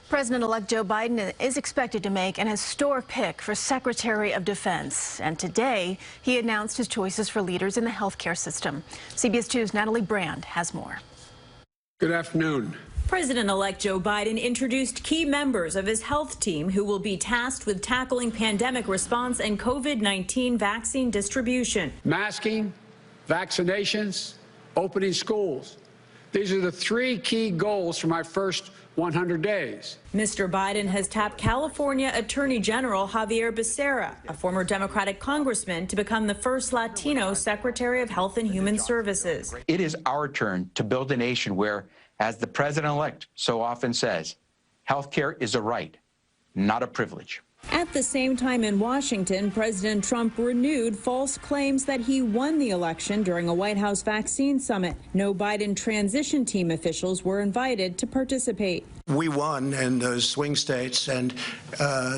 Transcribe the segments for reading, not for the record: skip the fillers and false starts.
President-elect Joe Biden is expected to make an historic pick for Secretary of Defense. And today, he announced his choices for leaders in the healthcare system. CBS 2's Natalie Brand has more. Good afternoon. President-elect Joe Biden introduced key members of his health team who will be tasked with tackling pandemic response and COVID-19 vaccine distribution. Masking, vaccinations, opening schools. These are the three key goals for my first 100 days. Mr. Biden has tapped California Attorney General Xavier Becerra, a former Democratic congressman, to become the first Latino Secretary of Health and Human Services. It is our turn to build a nation where, as the president-elect so often says, health care is a right, not a privilege. At the same time in Washington, President Trump renewed false claims that he won the election during a White House vaccine summit. No Biden transition team officials were invited to participate. We won in those swing states, and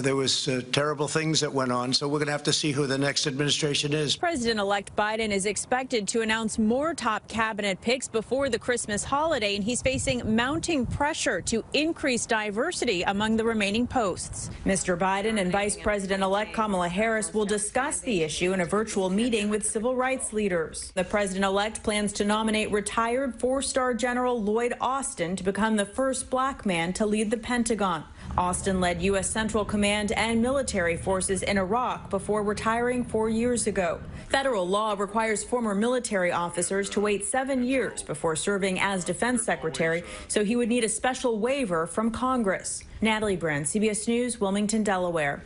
there was terrible things that went on, so we're going to have to see who the next administration is. President-elect Biden is expected to announce more top cabinet picks before the Christmas holiday, and he's facing mounting pressure to increase diversity among the remaining posts. Mr. Biden and Vice President-elect Kamala Harris will discuss the issue in a virtual meeting with civil rights leaders. The president-elect plans to nominate retired four-star General Lloyd Austin to become the first black man to lead the Pentagon. Austin led U.S. Central Command and military forces in Iraq before retiring 4 years ago. Federal law requires former military officers to wait 7 years before serving as defense secretary, so he would need a special waiver from Congress. Natalie Brand, CBS News, Wilmington, Delaware.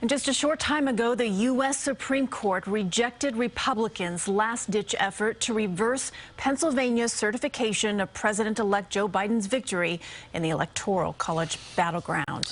And just a short time ago, the U.S. Supreme Court rejected Republicans' last-ditch effort to reverse Pennsylvania's certification of President-elect Joe Biden's victory in the Electoral College battleground.